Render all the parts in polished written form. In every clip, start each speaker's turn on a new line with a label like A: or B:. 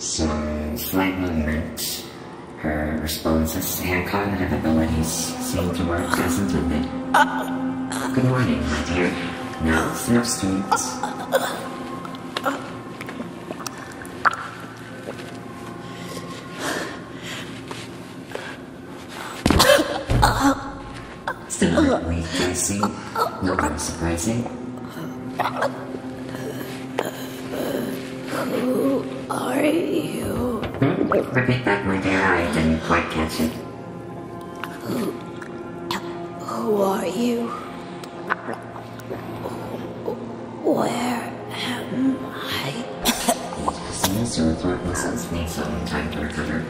A: some slight movement. Her responses and cognitive abilities seem to work as intended. Good morning, my dear. Now, sit up straight. Still a bit weak, I see. Not very surprising.
B: Who are you?
A: Repeat that, my dear. I didn't quite catch it.
B: Who are you? Where am I?
A: Yes, your throat muscles need some time to recover.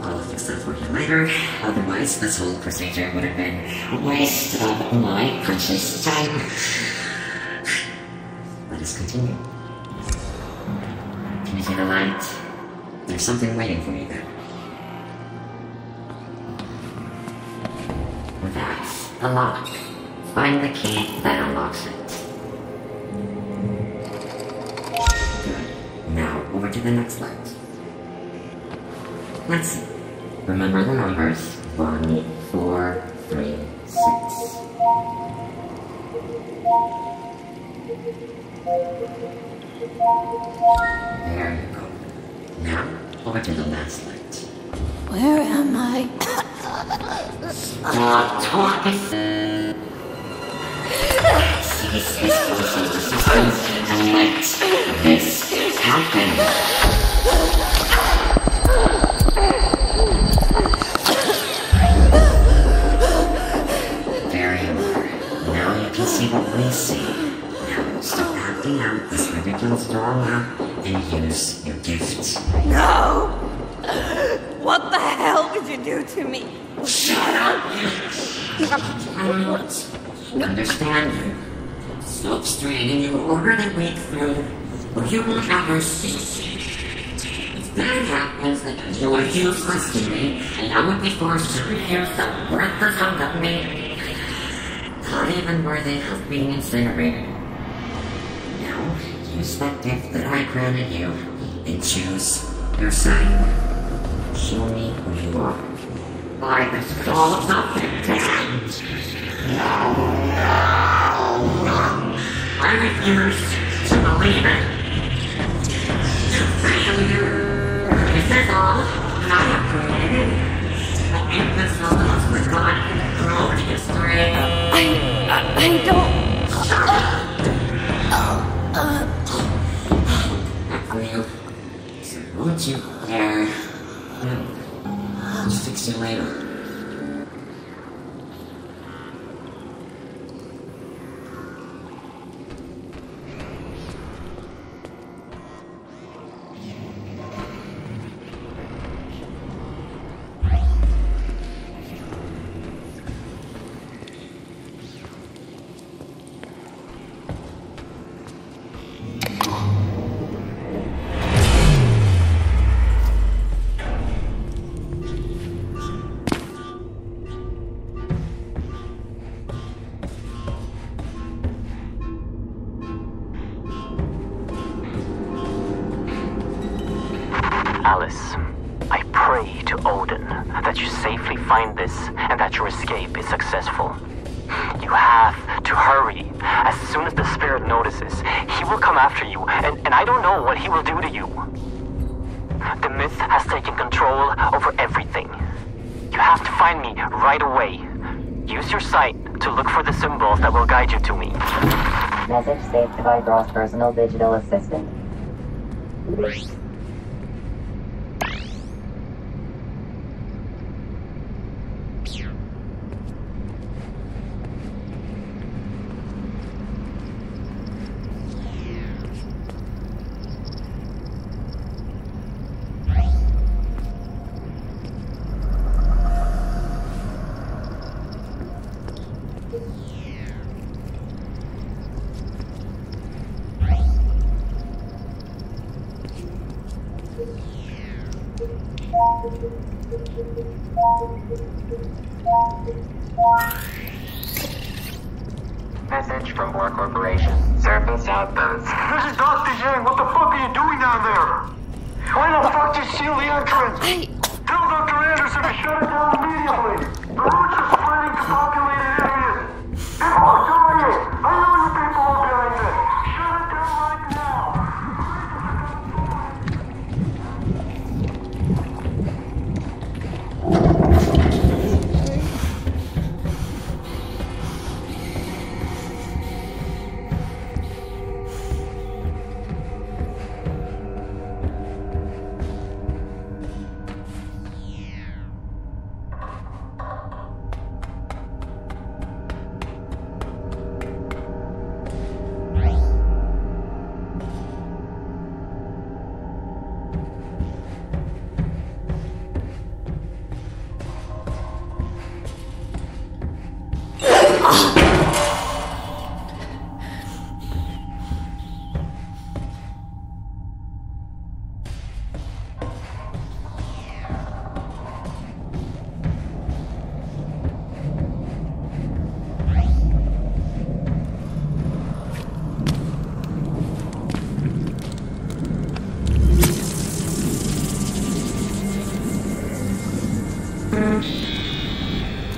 A: I'll fix that for you later. Otherwise, this whole procedure would have been a waste of my precious time. Let us continue. Can you see the light? There's something waiting for you there. That's the lock. Find the key that unlocks it. Good. Now, over to the next light. Let's see. Remember the numbers. 1, 4, 3, 6. There you go. Now, over to the last light.
B: Where am I?
A: Stop talking! Cease this close resistance and let this happen. See what we see. Now stop acting out this ridiculous doll now and use your gifts.
B: No! What the hell did you do to me?
A: Shut up! I don't understand you. Stop straining you already weak through, or you will never cease. If that happens, then you are useless to me, and I would be forced to reuse the worthless out of me. Not even worthy of being incinerated. Now, use that gift that I granted you, and choose your side. Show me who you are. Why this is all about damned. No. I refuse to believe it. You failure. Is this all I have created? The Yggdrasil was forgotten throughout history.
B: I don't...
A: Well, so won't you dare? I'll fix you later.
C: Alice, I pray to Odin that you safely find this and that your escape is successful. You have to hurry. As soon as the spirit notices, he will come after you, and I don't know what he will do to you. The myth has taken control over everything. You have to find me right away. Use your sight to look for the symbols that will guide you to me.
D: Message saved by Gross Personal Digital Assistant.
E: Message from War Corporation. Surface outbounds.
F: This is Dr. Yang. What the fuck are you doing down there?
E: Why the fuck did you seal the entrance? Tell Dr. Anderson to shut it down immediately. The roots are spreading to populated areas. People are dying. I know you people are behind this. Shut it down right now.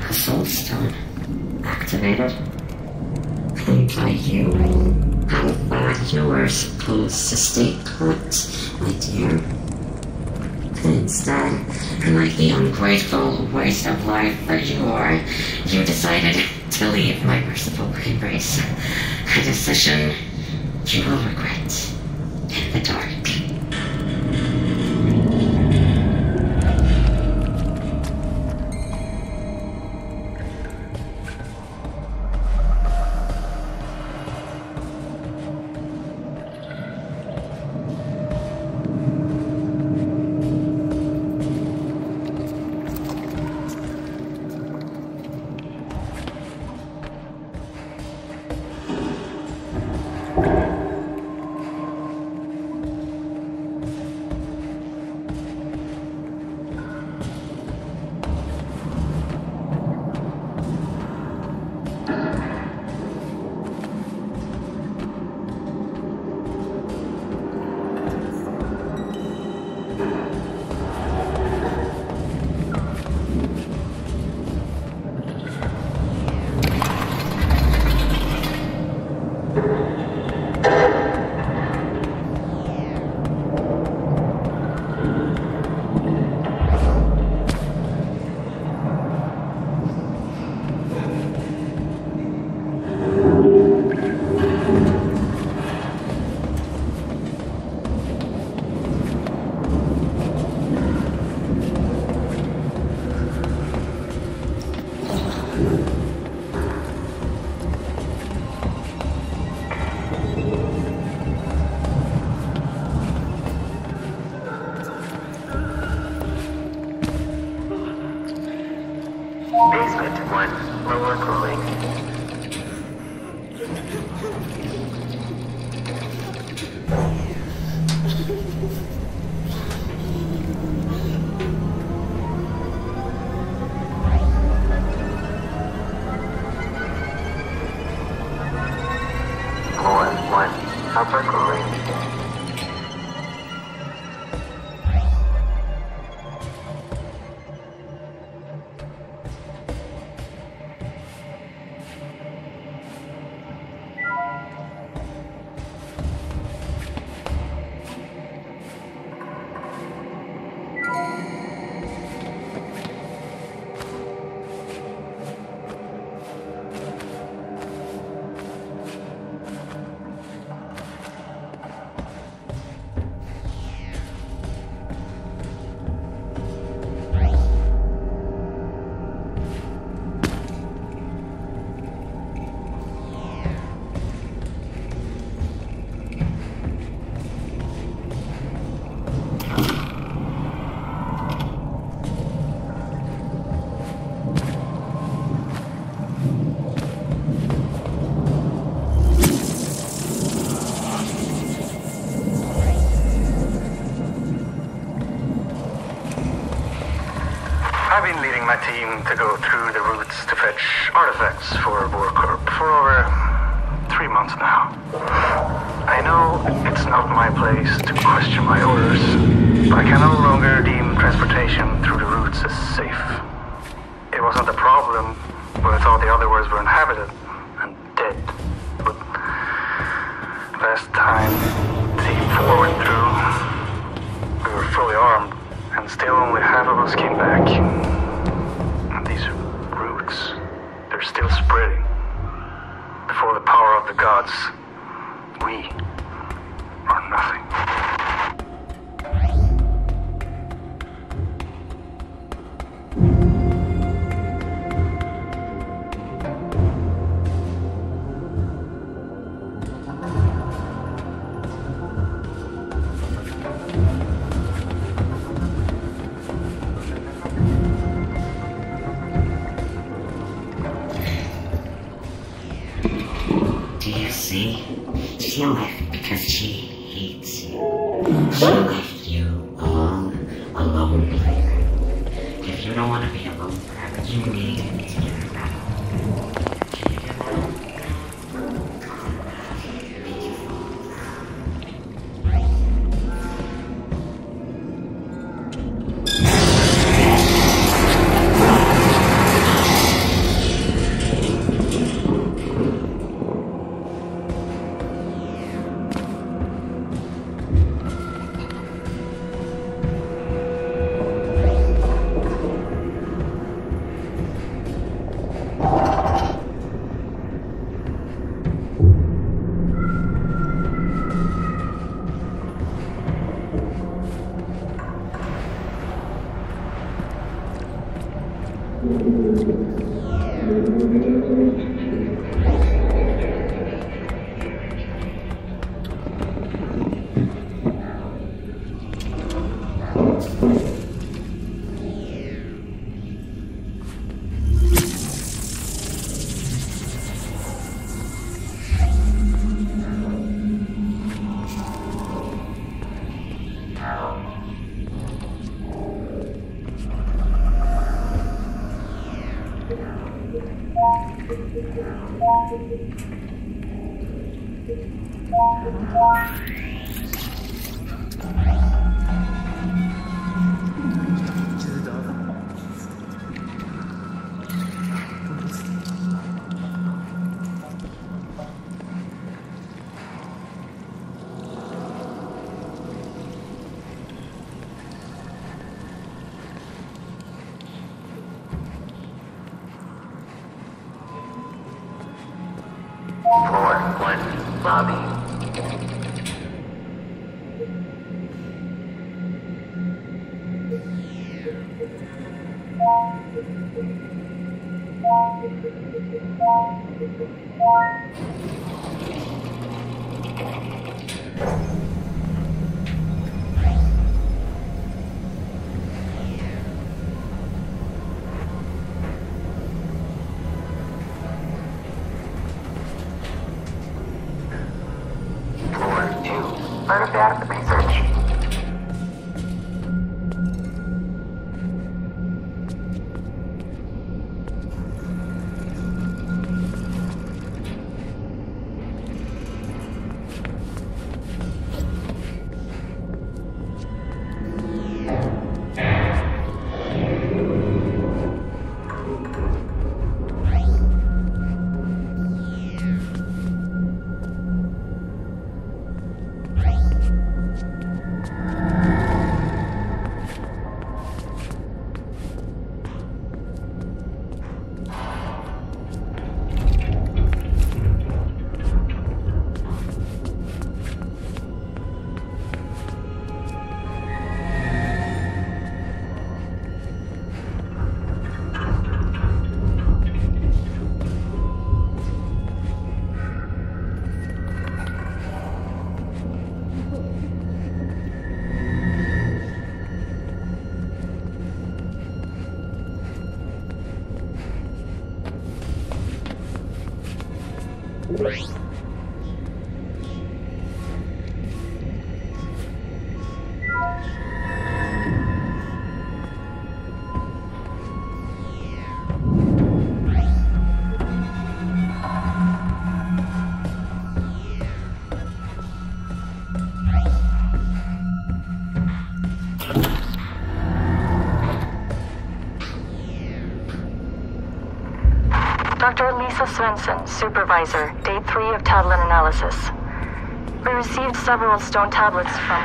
A: A soul stone activated. Anti-you. I thought you were supposed to stay put, my dear. Instead, like the ungrateful waste of life that you are, you decided to leave my merciful embrace. A decision you will regret in the dark.
E: Basement 1, lower cooling. Floor 1, upper cooling. I've been leading my team to go through the routes to fetch artifacts for Warcorp for over 3 months now. I know it's not my place to question my orders, But I can no longer deem transportation through the routes as safe. It wasn't a problem when I thought the other worlds were inhabited and dead. But last time Team 4 went through, we were fully armed, and still only half of us came back. And these roots, they're still spreading. Before the power of the gods, we are nothing.
A: See? She left because she hates you. She left you all alone here. If you don't want to be alone forever, you need to get her out. Can you get her?
F: Dr. Lisa Svensson, Supervisor, Day 3 of tablet analysis. We received several stone tablets from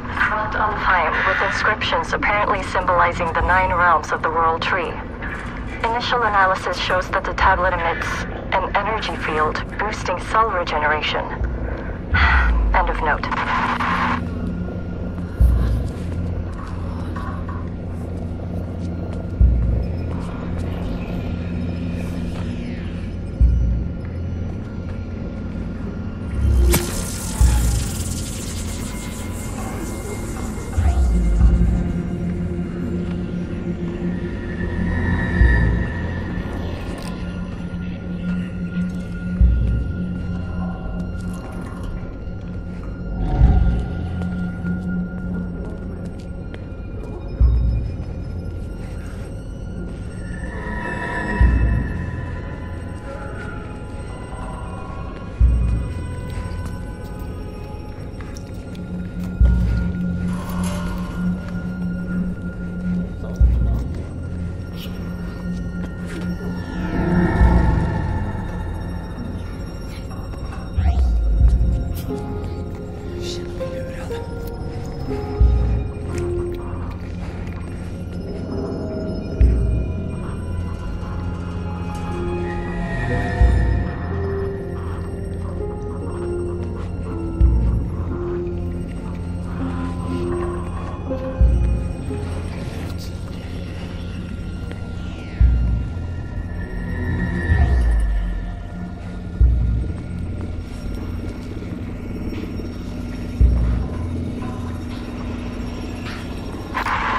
F: Niflheim with inscriptions apparently symbolizing the 9 realms of the World Tree. Initial analysis shows that the tablet emits an energy field boosting cell regeneration. End of note.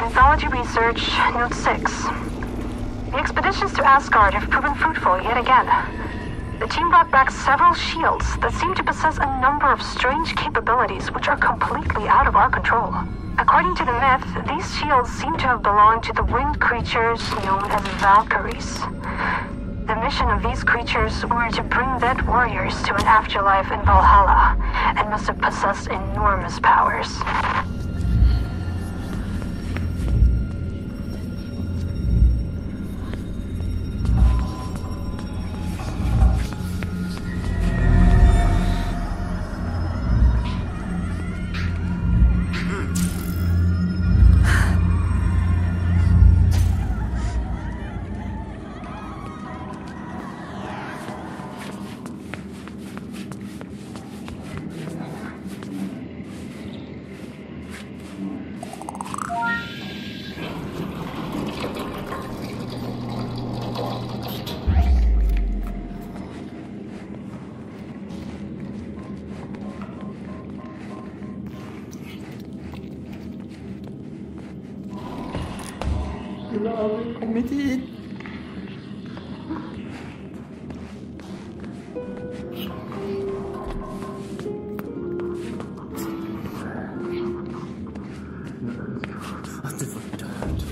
F: Mythology research, note 6. The expeditions to Asgard have proven fruitful yet again. The team brought back several shields that seem to possess a number of strange capabilities which are completely out of our control. According to the myth, these shields seem to have belonged to the winged creatures known as Valkyries. The mission of these creatures were to bring dead warriors to an afterlife in Valhalla, and must have possessed enormous powers.
G: Kommit hit! Att du var död.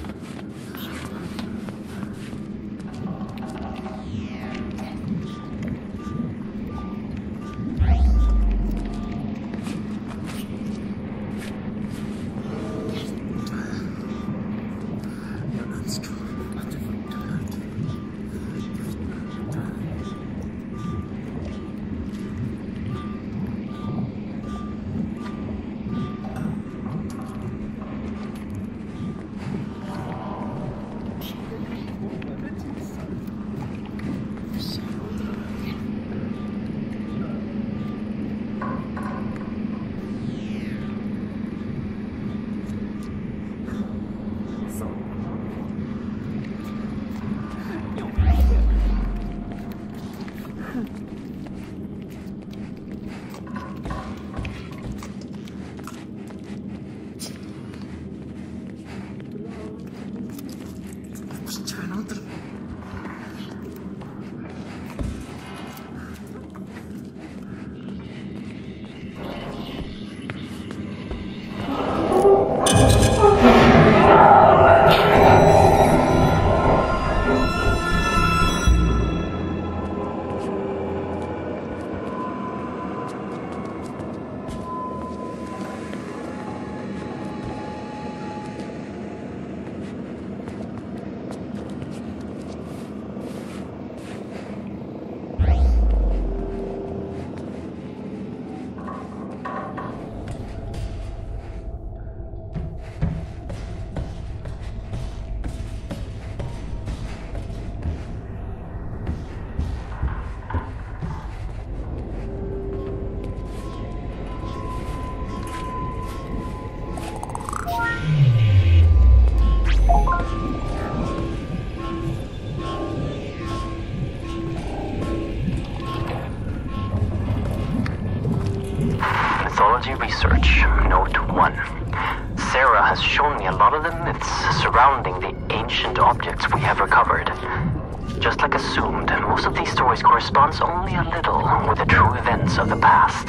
C: lot of the myths surrounding the ancient objects we have recovered. Just like assumed, most of these stories corresponds only a little with the true events of the past.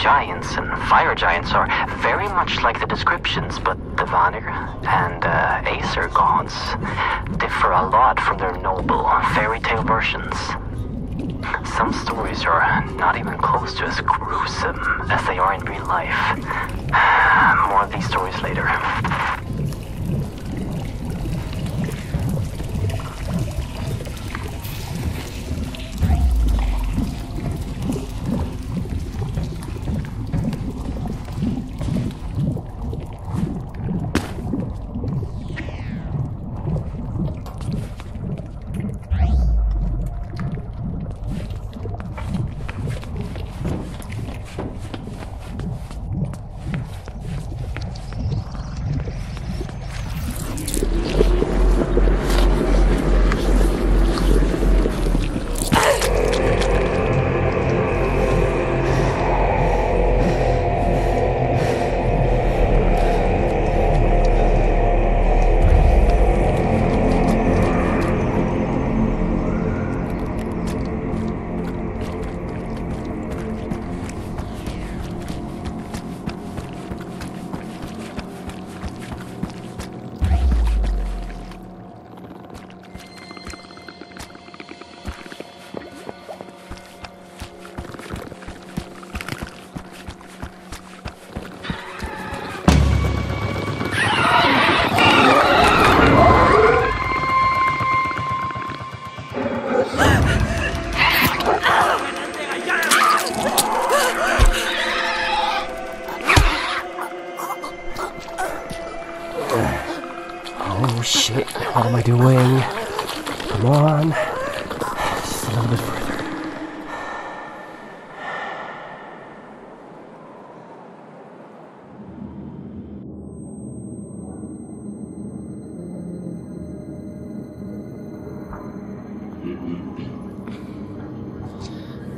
C: Giants and fire giants are very much like the descriptions, but the Vanir and Aesir gods differ a lot from their noble fairy tale versions. Some stories are not even close to as gruesome as they are in real life. More of these stories later.
H: Oh shit, what am I doing? Come on. Just a little bit further.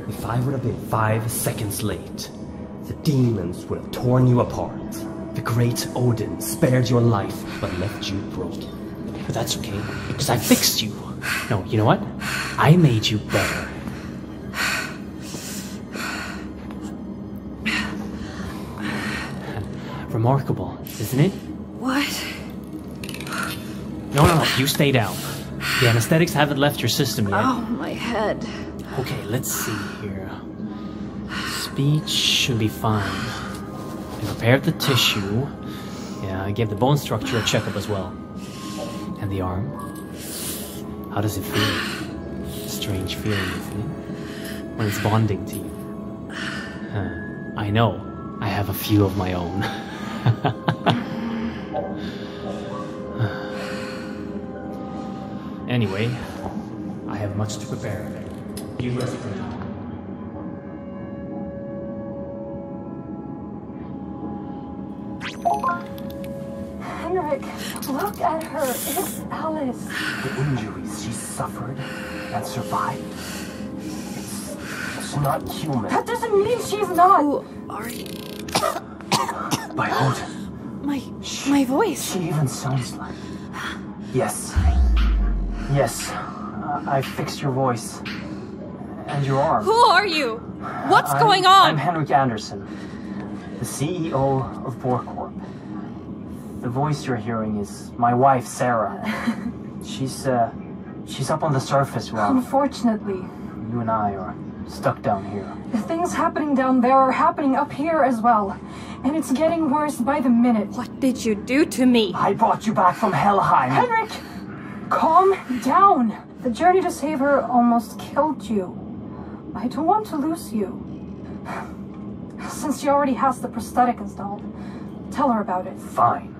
H: If I would have been 5 seconds late, the demons would have torn you apart. The great Odin spared your life, but left you broken. But that's okay, because I fixed you. No, you know what? I made you better. Remarkable, isn't it?
B: What?
H: No, you stay down. The anesthetics haven't left your system yet.
B: Oh, my head.
H: Okay, let's see here. Speech should be fine. I prepared the tissue. Yeah, I gave the bone structure a checkup as well. And the arm? How does it feel? A strange feeling, isn't it? When it's bonding to you. I know. I have a few of my own. Anyway, I have much to prepare. You rest for now.
F: Henrik, look at her. It's Alice.
G: The injuries she suffered and survived. It's not human.
F: That doesn't mean she's not.
B: Who are you?
G: By Odin.
B: My voice.
G: She even sounds like... Yes. Yes. I fixed your voice. And your arm.
B: Who are you? What's going on?
G: I'm Henrik Anderson, the CEO of Borcorp. The voice you're hearing is my wife, Sarah. She's up on the surface while
F: Unfortunately,
G: you and I are stuck down here.
F: the things happening down there are happening up here as well. And it's getting worse by the minute.
B: What did you do to me?
G: I brought you back from Helheim.
F: Henrik! Calm down. The journey to save her almost killed you. I don't want to lose you. Since she already has the prosthetic installed, tell her about it.
G: Fine.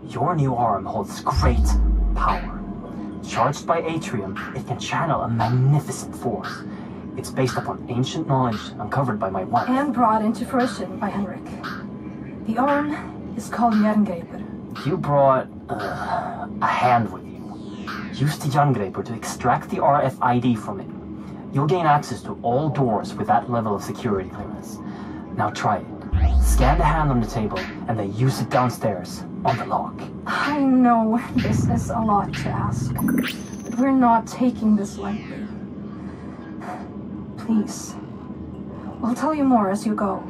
G: Your new arm holds great power. Charged by Atrium, it can channel a magnificent force. It's based upon ancient knowledge uncovered by my wife.
F: And brought into fruition by Henrik. The arm is called Jerngreipur.
G: You brought a hand with you. Use the Jerngreipur to extract the RFID from it. You'll gain access to all doors with that level of security clearance. Now try it. Scan the hand on the table and they use it downstairs on the lock.
I: I know this is a lot to ask, but we're not taking this lightly. Please, we'll tell you more as you go.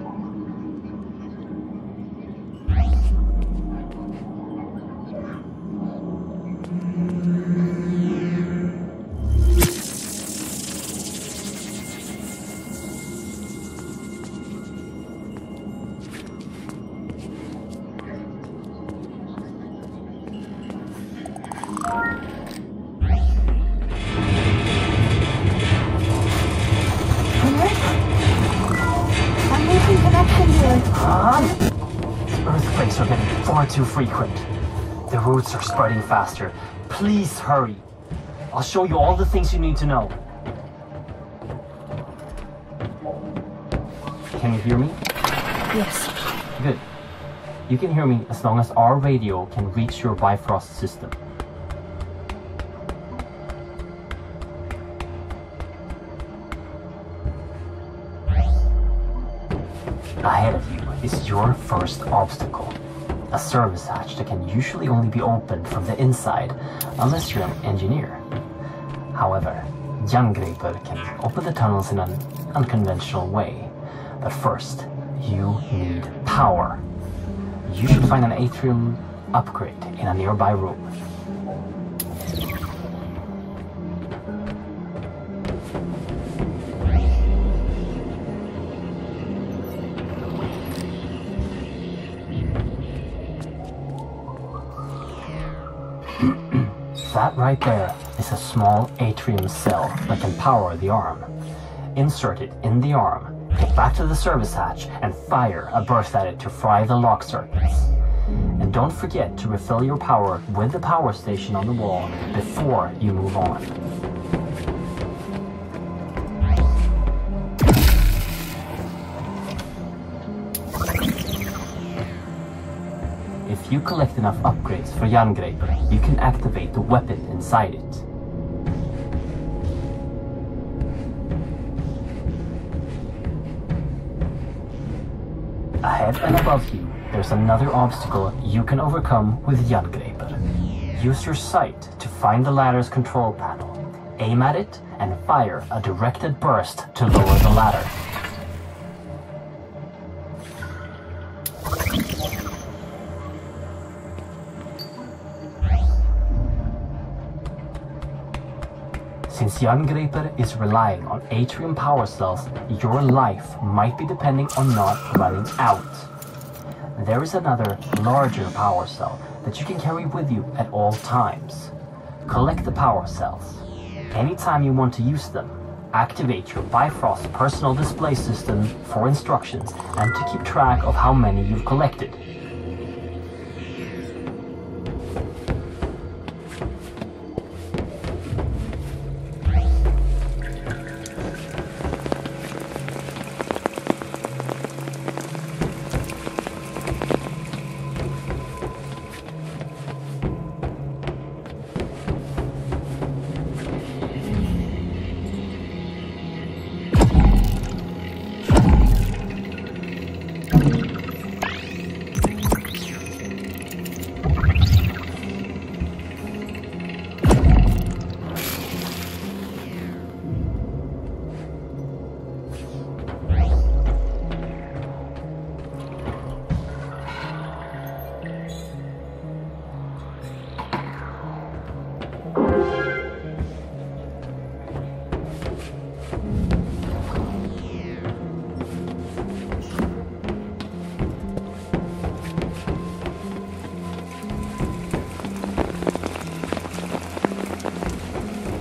G: Earthquakes are getting far too frequent. The roots are spreading faster. Please hurry. I'll show you all the things you need to know. Can you hear me?
I: Yes.
G: Good. You can hear me as long as our radio can reach your Bifrost system. Ahead of you is your first obstacle. A service hatch that can usually only be opened from the inside, unless you're an engineer. However, Jerngripper can open the tunnels in an unconventional way. But first, you need power. You should find an atrium upgrade in a nearby room. That right there is a small atrium cell that can power the arm. Insert it in the arm, get back to the service hatch, and fire a burst at it to fry the lock circuits. And don't forget to refill your power with the power station on the wall before you move on. If you collect enough upgrades for Jerngripper, you can activate the weapon inside it. Ahead and above you, there's another obstacle you can overcome with Jerngripper. Use your sight to find the ladder's control panel, aim at it, and fire a directed burst to lower the ladder. Since Jerngripper is relying on atrium power cells, your life might be depending on not running out. There is another, larger power cell that you can carry with you at all times. Collect the power cells. Anytime you want to use them, activate your Bifrost personal display system for instructions and to keep track of how many you've collected.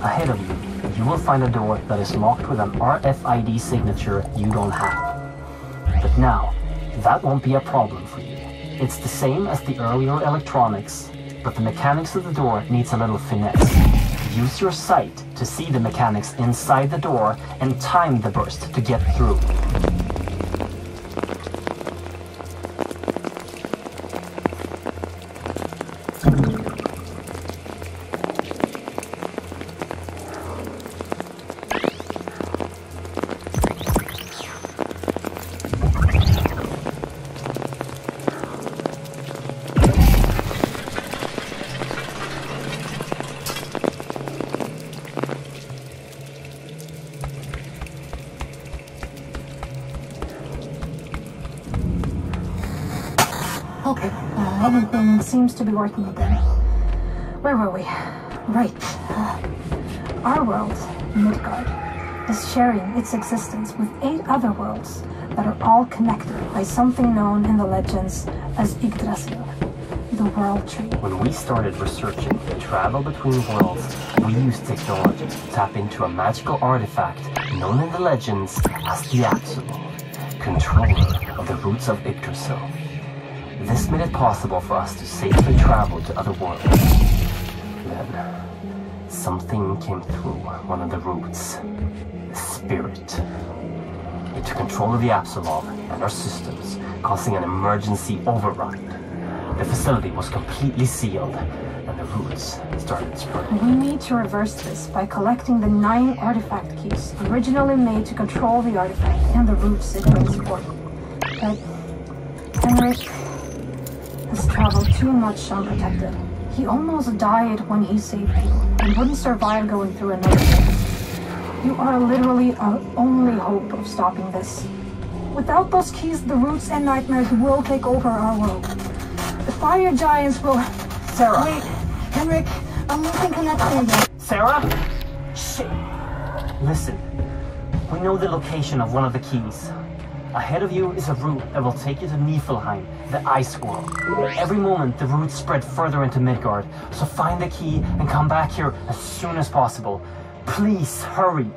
G: Ahead of you, you will find a door that is locked with an RFID signature you don't have. But now, that won't be a problem for you. It's the same as the earlier electronics, but the mechanics of the door needs a little finesse. Use your sight to see the mechanics inside the door and time the burst to get through.
I: seems to be working again. Where were we? Right. Our world, Midgard, is sharing its existence with 8 other worlds that are all connected by something known in the legends as Yggdrasil, the World Tree.
G: When we started researching the travel between worlds, we used technology to tap into a magical artifact known in the legends as the Apsulov, controller of the roots of Yggdrasil. This made it possible for us to safely travel to other worlds. Then, something came through one of the roots. A spirit. It took control of the Apsulov and our systems, causing an emergency override. The facility was completely sealed, and the roots started spreading.
I: We need to reverse this by collecting the 9 artifact keys originally made to control the artifact and the roots it brings forth. But Henrik has traveled too much unprotected. He almost died when he saved you, and wouldn't survive going through another phase. You are literally our only hope of stopping this. Without those keys, the roots and nightmares will take over our world. The fire giants will...
G: Sarah!
I: Wait, Henrik, I'm losing connection again.
G: Sarah? Shit! Listen, we know the location of one of the keys. Ahead of you is a route that will take you to Niflheim, the ice world. Every moment, the roots spread further into Midgard, so find the key and come back here as soon as possible. Please, hurry!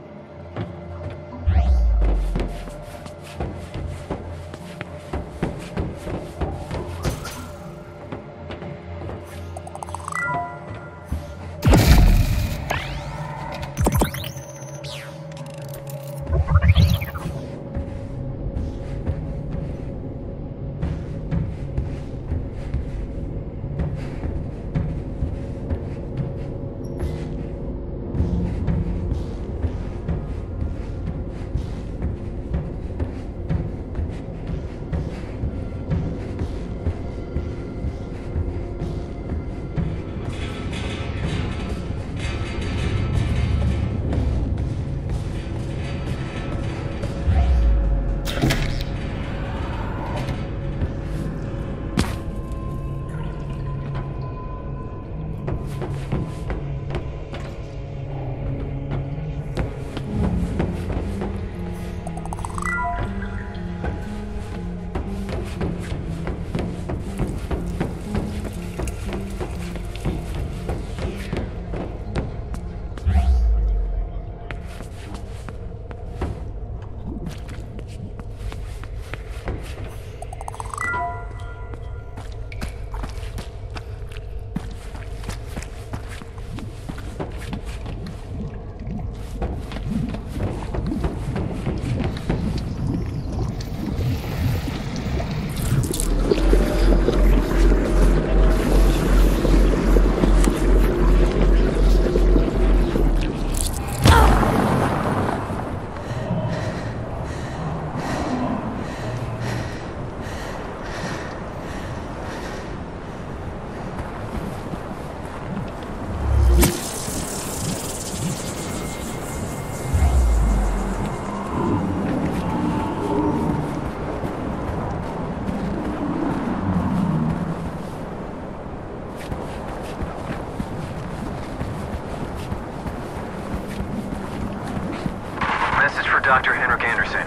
J: Dr. Henrik Anderson.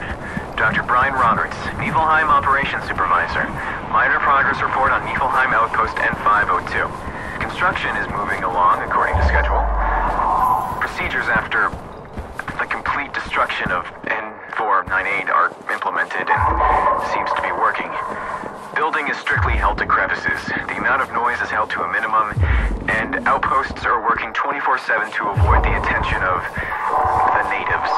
J: Dr. Brian Roberts, Niflheim Operations Supervisor. Minor progress report on Niflheim Outpost N502. Construction is moving along according to schedule. Procedures after the complete destruction of N498 are implemented and seems to be working. Building is strictly held to crevices. The amount of noise is held to a minimum, and outposts are working 24/7 to avoid the attention of the natives.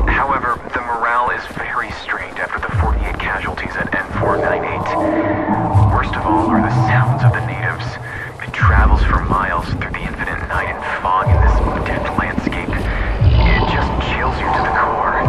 J: However, the morale is very strained after the 48 casualties at N498. Worst of all are the sounds of the natives. It travels for miles through the infinite night and fog in this dead landscape. It just chills you to the core.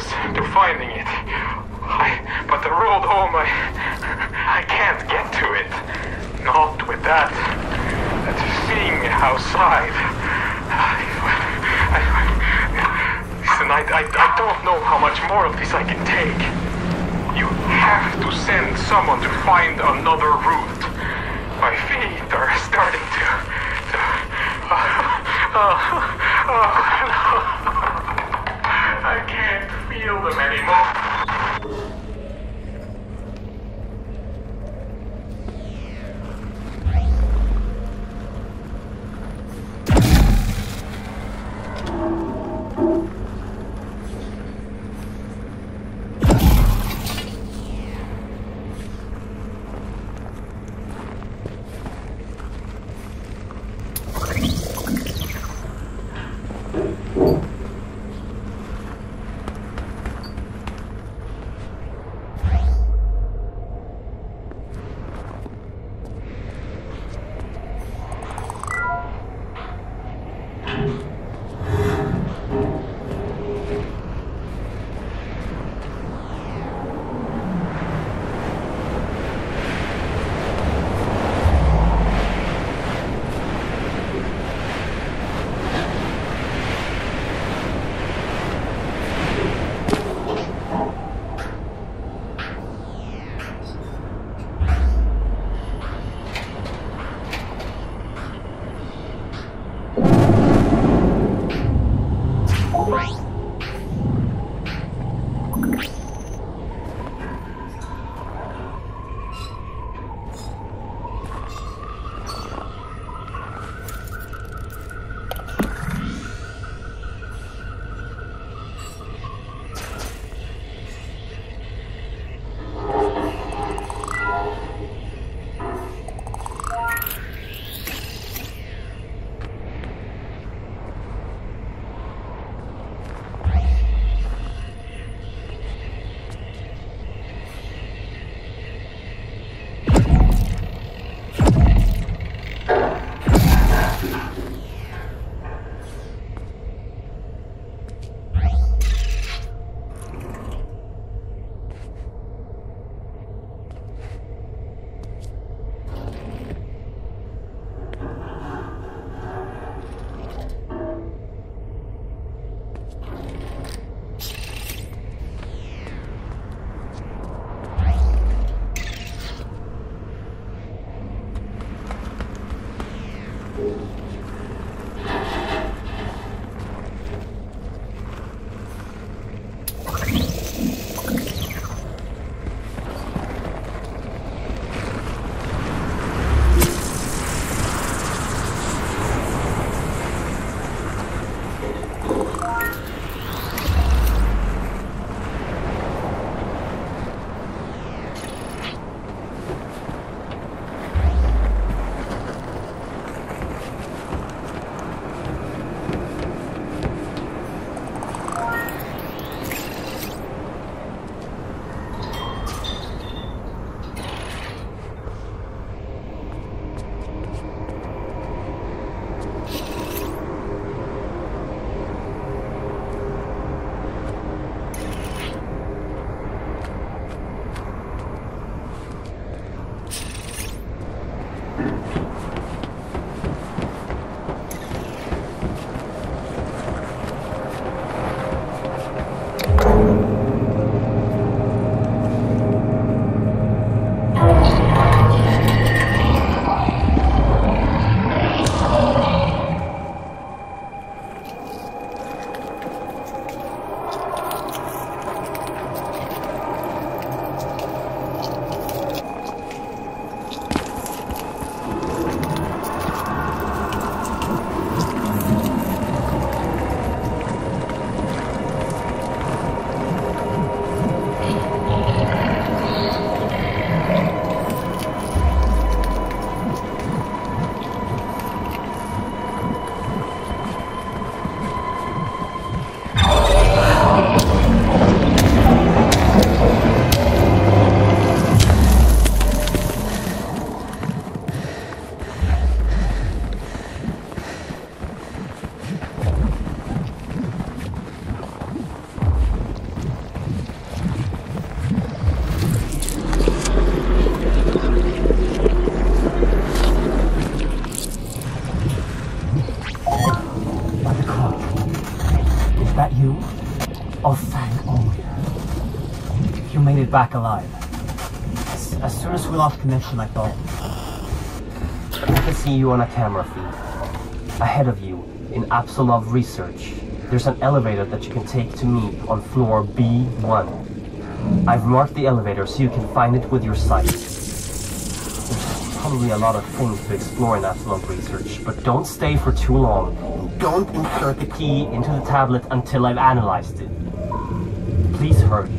E: close to finding it. But the road home, I can't get to it. Not with that thing outside. Listen, I don't know how much more of this I can take. You have to send someone to find another route. My feet are starting to I can't feel them anymore.
G: Oh, you made it back alive. As soon as we lost connection, I thought... I can see you on a camera feed. Ahead of you, in Apsulov Research, there's an elevator that you can take to me on floor B1. I've marked the elevator so you can find it with your sight. There's probably a lot of things to explore in Apsulov Research, but don't stay for too long, and don't insert the key into the tablet until I've analyzed it. Please hurry.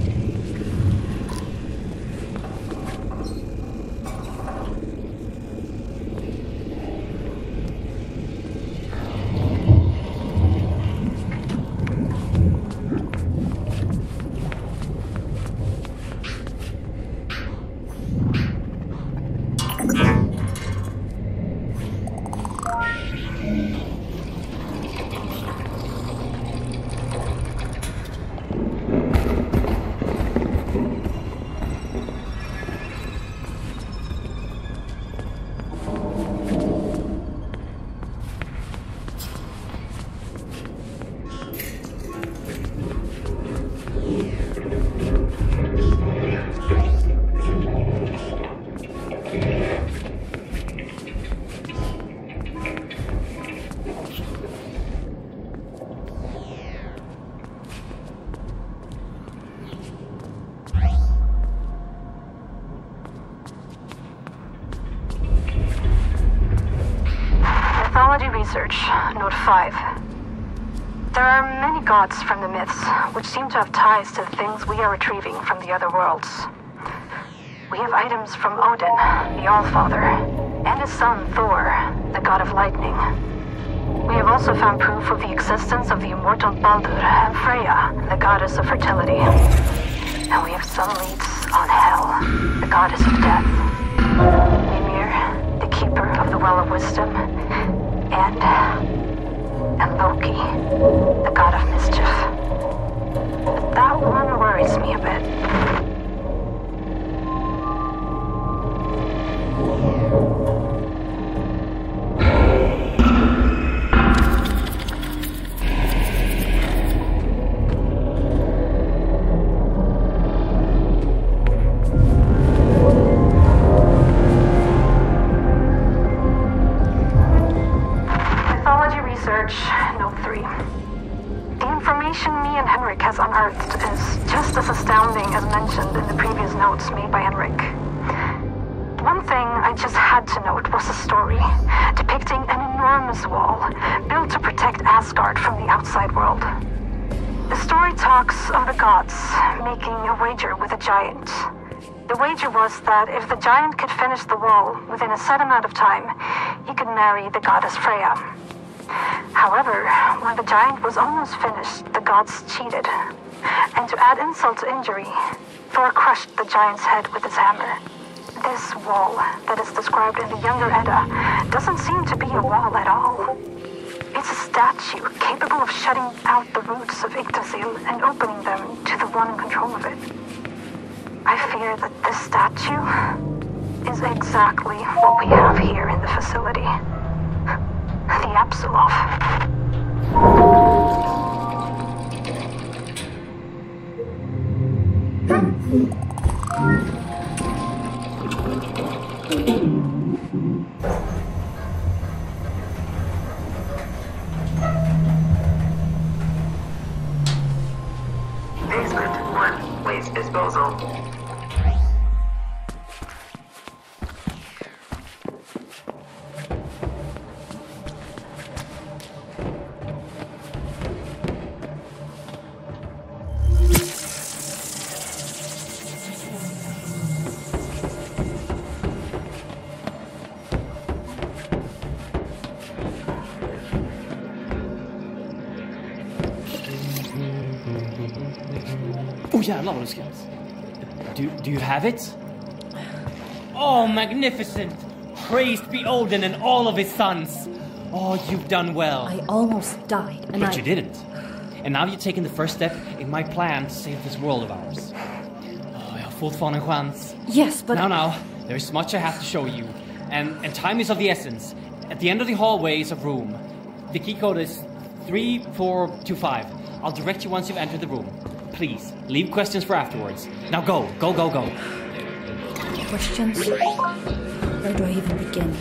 F: Mythology Research, Note 5. There are many gods from the myths, which seem to have ties to the things we are retrieving from the other worlds. We have items from Odin, the Allfather, and his son Thor, the god of lightning. We have also found proof of the existence of the immortal Baldur and Freya, the goddess of fertility. And we have some leads on Hel, the goddess of death. Mimir, the keeper of the Well of Wisdom, and Loki, the god of mischief. But that one worries me a bit. Note 3. The information me and Henrik has unearthed is just as astounding as mentioned in the previous notes made by Henrik. One thing I just had to note was a story depicting an enormous wall built to protect Asgard from the outside world. The story talks of the gods making a wager with a giant. The wager was that if the giant could finish the wall within a set amount of time, he could marry the goddess Freya. However, when the giant was almost finished, the gods cheated. And to add insult to injury, Thor crushed the giant's head with his hammer. This wall that is described in the Younger Edda doesn't seem to be a wall at all. It's a statue capable of shutting out the roots of Yggdrasil and opening them to the one in control of it. I fear that this statue is exactly what we have here in the facility. The Apsulov.
K: Basement 1, waste disposal.
H: Jävlar vad du skrattar. Do you have it? Oh, magnificent! Praised be Odin and all of his sons. Oh, you've done well.
B: I almost died, and
H: But you didn't. And now you've taken the first step in my plan to save this world of ours. Oh, jag har fortfarande en chans.
B: Yes, but...
H: Now, there's much I have to show you. And time is of the essence. At the end of the hallway is a room. The key code is 3425. I'll direct you once you've entered the room. please, leave questions for afterwards. Now go.
L: Questions? Where do I even begin?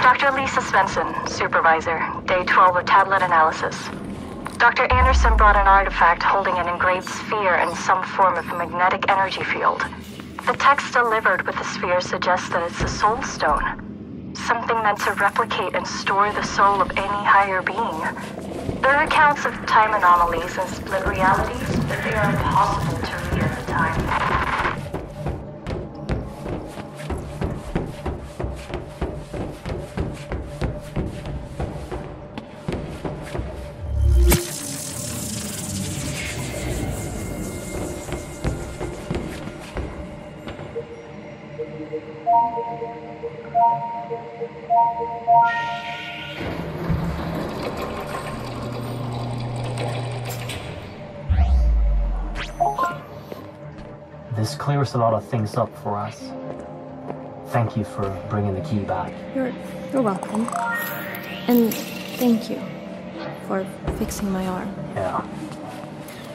F: Dr. Lisa Svensson, Supervisor, Day 12 of tablet analysis. Dr. Anderson brought an artifact holding an engraved sphere and some form of magnetic energy field. The text delivered with the sphere suggests that it's a soul stone, something meant to replicate and store the soul of any higher being. There are accounts of time anomalies and split realities, but they are impossible to read at the time.
G: This clears a lot of things up for us. Thank you for bringing the key back.
L: You're welcome. And thank you for fixing my arm.
G: Yeah.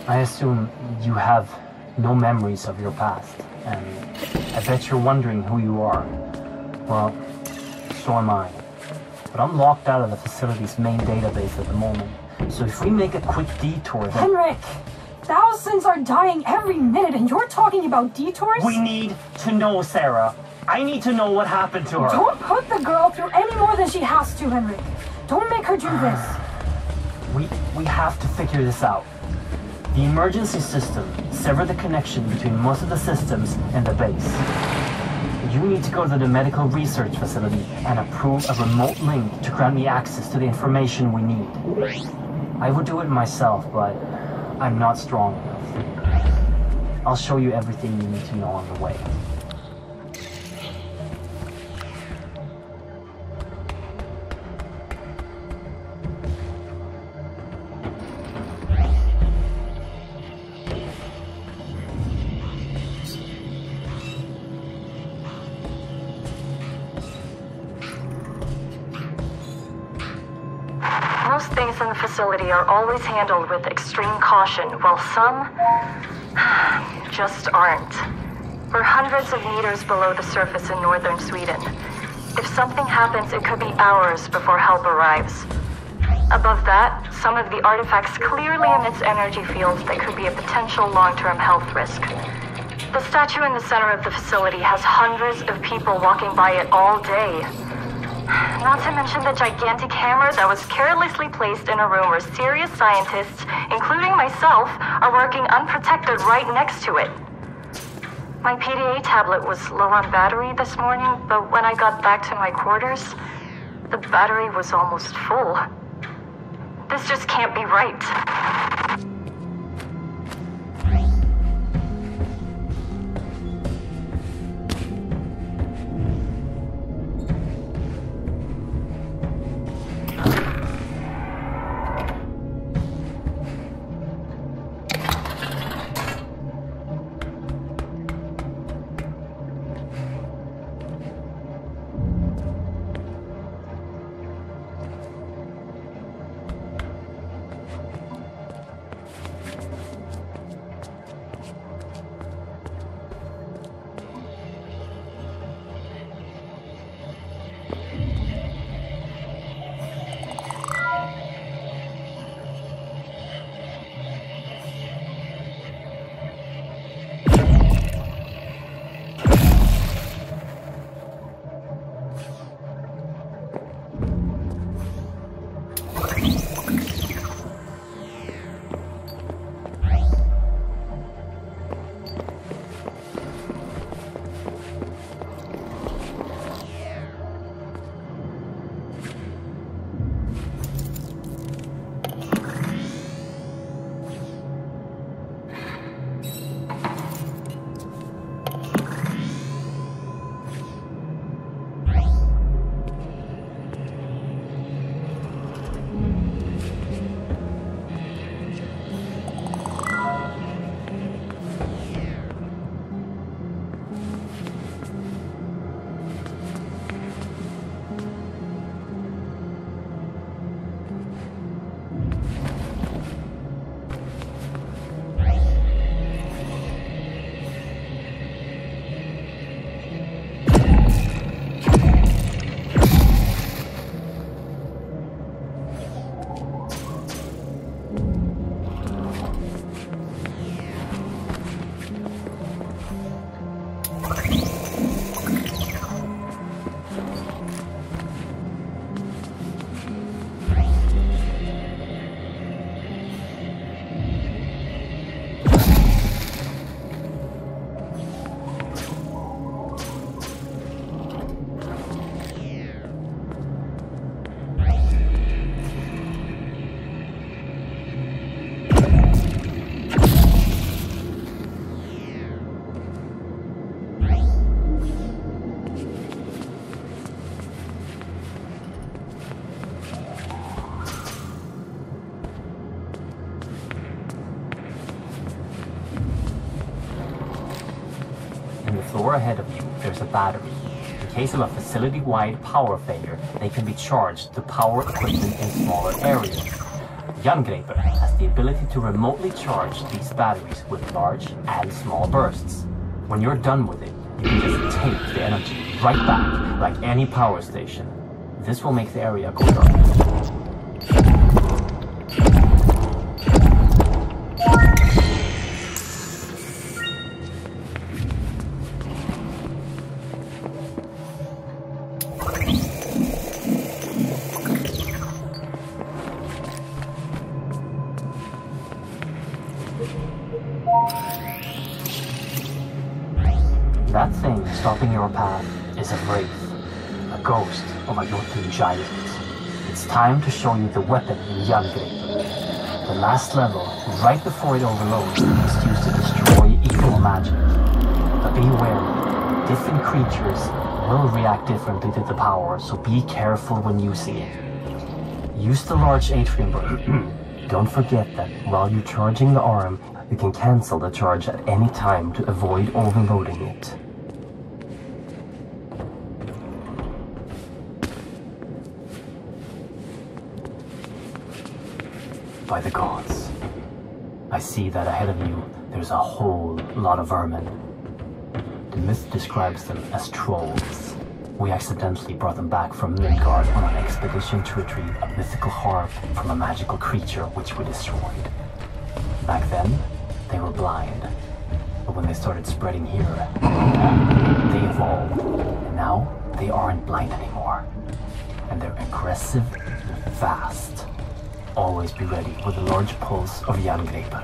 G: I assume you have no memories of your past, and I bet you're wondering who you are. Well, so am I. But I'm locked out of the facility's main database at the moment, so if we make a quick detour then...
I: Henrik! Thousands are dying every minute, and you're talking about detours?
G: We need to know, Sarah. I need to know what happened to her.
I: Don't put the girl through any more than she has to, Henrik. Don't make her do this.
G: We have to figure this out. The emergency system severed the connection between most of the systems and the base. You need to go to the medical research facility and approve a remote link to grant me access to the information we need. I would do it myself, but I'm not strong enough. I'll show you everything you need to know on the way.
F: Most things in the facility are always handled with extreme caution, while some just aren't. We're hundreds of meters below the surface in northern Sweden. If something happens, it could be hours before help arrives. Above that, some of the artifacts clearly emits energy fields that could be a potential long-term health risk. The statue in the center of the facility has hundreds of people walking by it all day. Not to mention the gigantic hammer that was carelessly placed in a room where serious scientists, including myself, are working unprotected right next to it. My PDA tablet was low on battery this morning, but when I got back to my quarters, the battery was almost full. This just can't be right.
G: door ahead of you, there's a battery. In case of a facility-wide power failure, they can be charged to power equipment in smaller areas. Yggdrasil has the ability to remotely charge these batteries with large and small bursts. When you're done with it, you can just take the energy right back, like any power station. This will make the area go dark. That thing stopping your path is a Wraith, a ghost of a Jotun giant. It's time to show you the weapon in Yggdrasil. The last level, right before it overloads, is used to destroy evil magic. But be wary, different creatures will react differently to the power, so be careful when using it. Use the large atrium break. Don't forget that while you're charging the arm, you can cancel the charge at any time to avoid overloading it. By the gods, I see that ahead of you there's a whole lot of vermin. The myth describes them as trolls. We accidentally brought them back from Midgard on an expedition to retrieve a mythical harp from a magical creature which we destroyed. Back then, they were blind. But when they started spreading here, they evolved. And now, they aren't blind anymore. And they're aggressive and fast. Always be ready with a large pulse of Yggdrasil.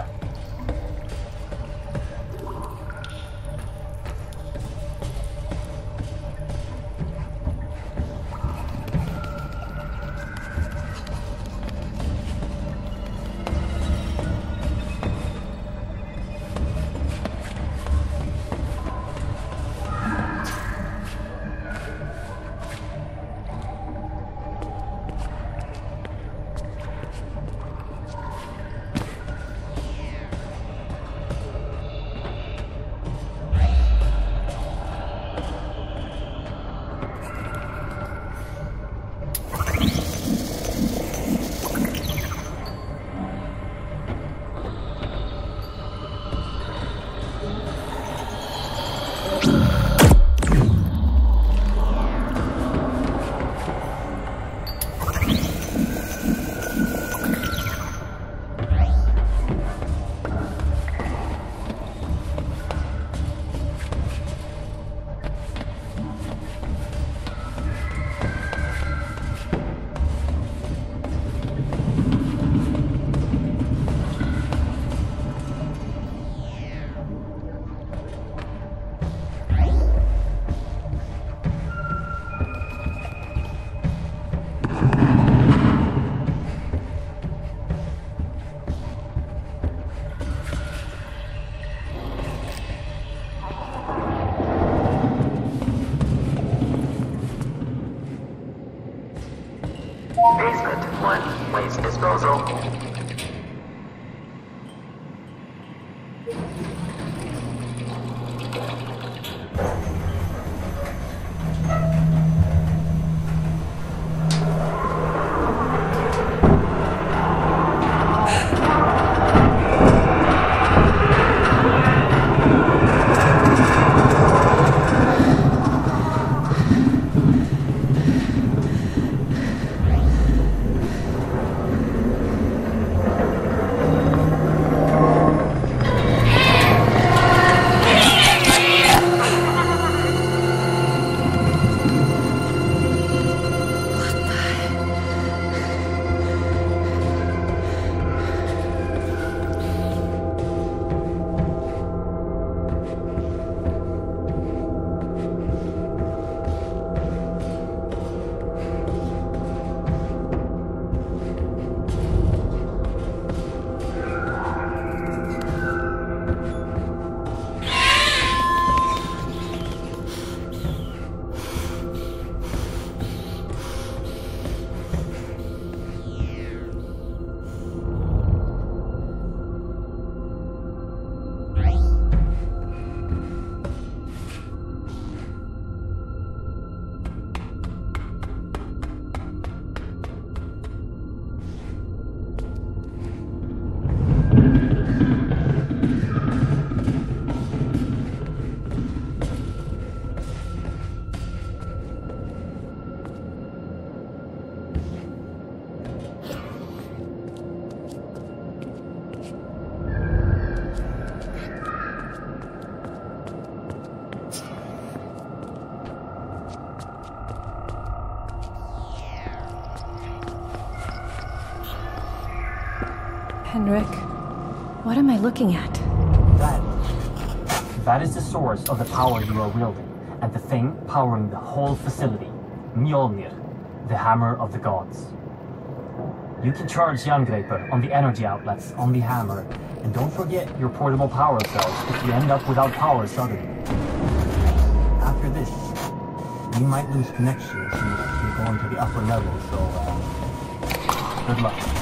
K: Basement 1, waste disposal.
L: Henrik, what am I looking at?
G: That is the source of the power you are wielding, and the thing powering the whole facility, Mjolnir, the hammer of the gods. You can charge Jerngripper on the energy outlets on the hammer, and don't forget your portable power cells if you end up without power suddenly. After this, we might lose connection as soon as you go into the upper level, so good luck.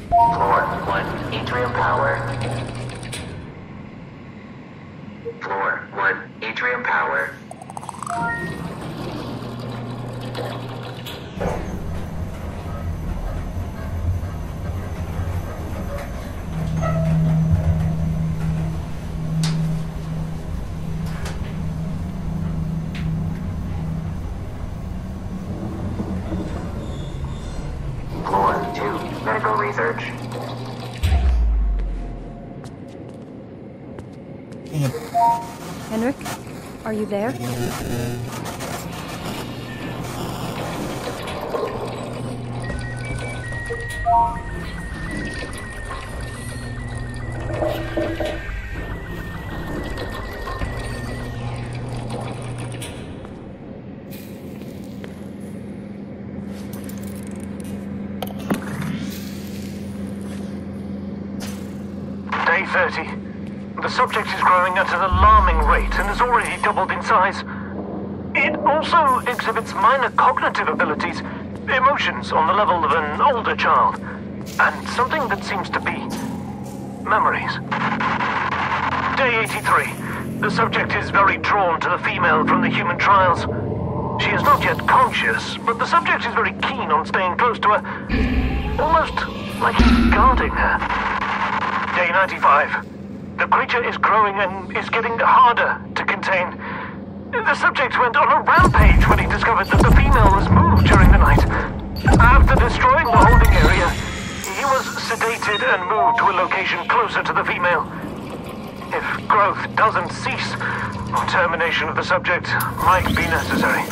K: Floor 1, atrium power. Floor 1, atrium power. Floor 2, medical research.
L: Henrik, are you there?
E: Day 30. The subject is growing at an alarming rate and has already doubled in size. It also exhibits minor cognitive abilities, emotions on the level of an older child, and something that seems to be memories. Day 83. The subject is very drawn to the female from the human trials. She is not yet conscious, but the subject is very keen on staying close to her, almost like he's guarding her. Day 95. The creature is growing and is getting harder to contain. The subject went on a rampage when he discovered that the female was moved during the night. After destroying the holding area, he was sedated and moved to a location closer to the female. If growth doesn't cease, termination of the subject might be necessary.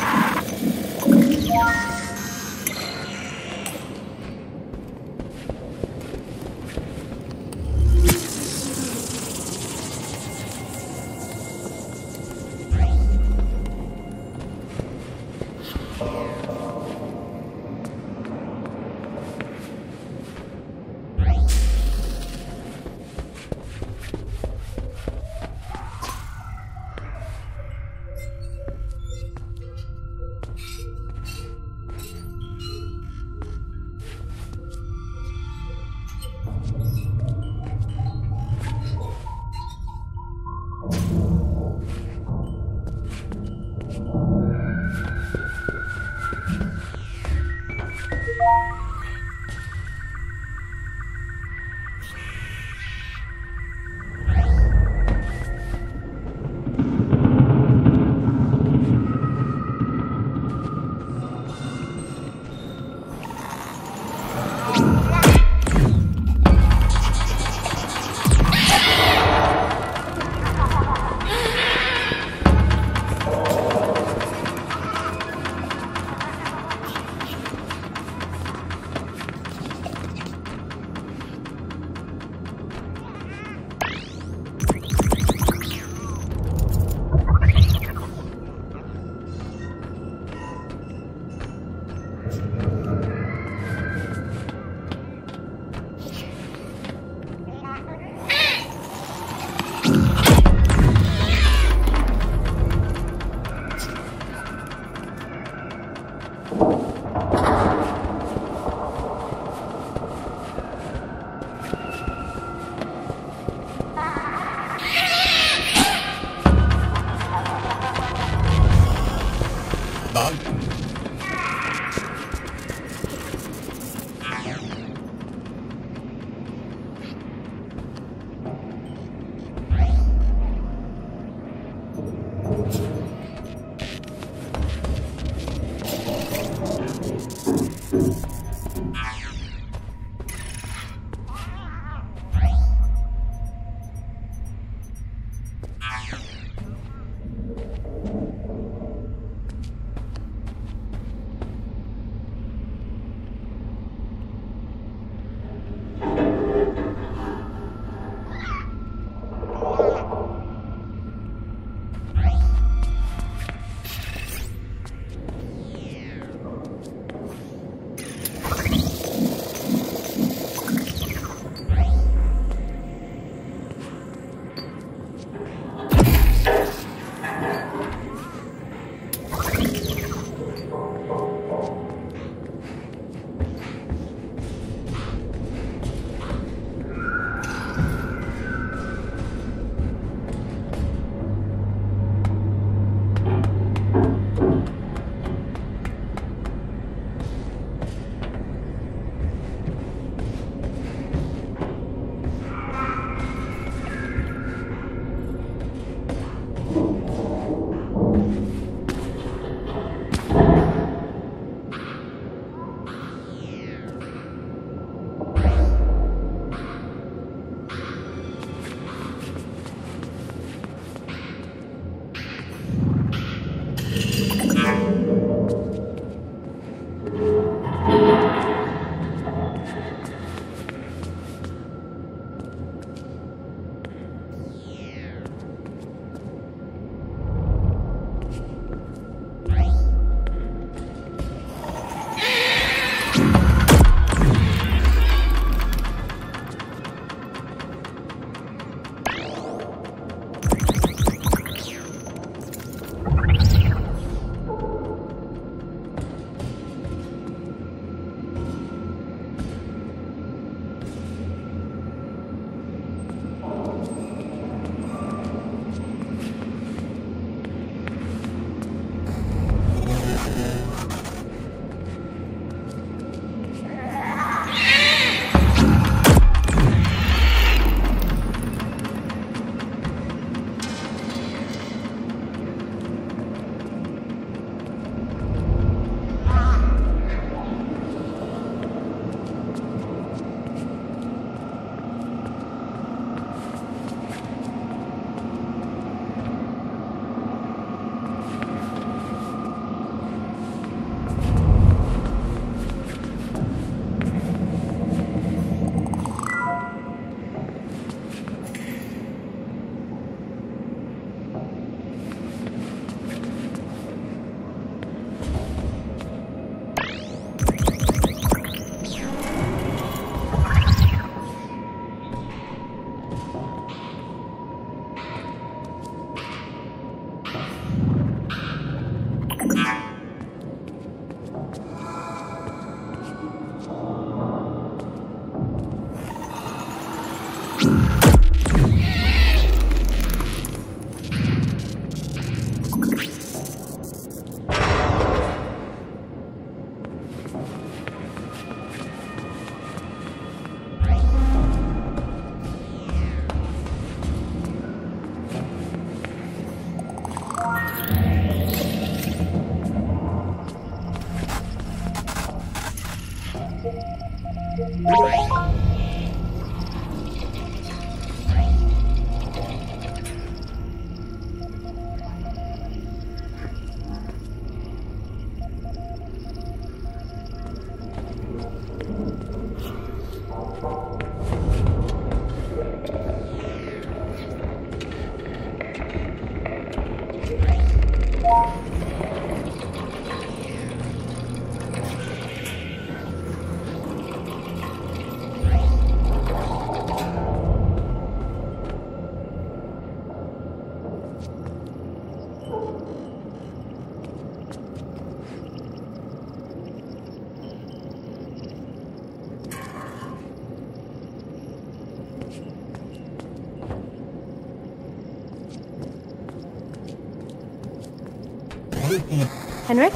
L: Henrik?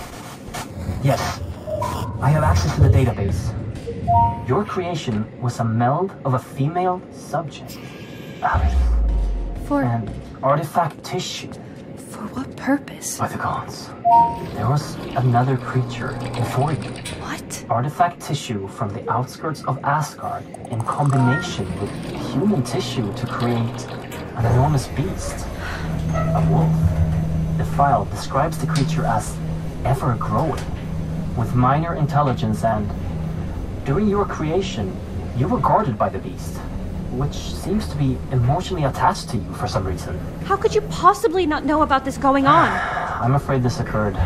G: Yes. I have access to the database. Your creation was a meld of a female subject, Alice.
L: For...
G: And artifact tissue.
L: For what purpose?
G: By the gods. There was another creature before you.
L: What?
G: Artifact tissue from the outskirts of Asgard in combination with human tissue to create an enormous beast. A wolf. The file describes the creature as ever-growing, with minor intelligence, and during your creation, you were guarded by the beast, which seems to be emotionally attached to you for some reason.
M: How could you possibly not know about this going on?
G: I'm afraid this occurred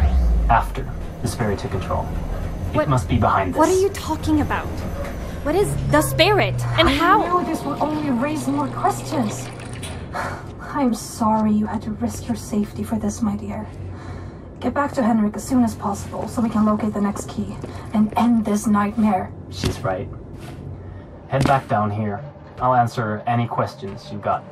G: after the spirit took control. It must be behind this.
M: What are you talking about? What is the spirit, and how?
I: I knew this would only raise more questions. I'm sorry you had to risk your safety for this, my dear. Get back to Henrik as soon as possible so we can locate the next key and end this nightmare.
G: She's right. Head back down here. I'll answer any questions you got.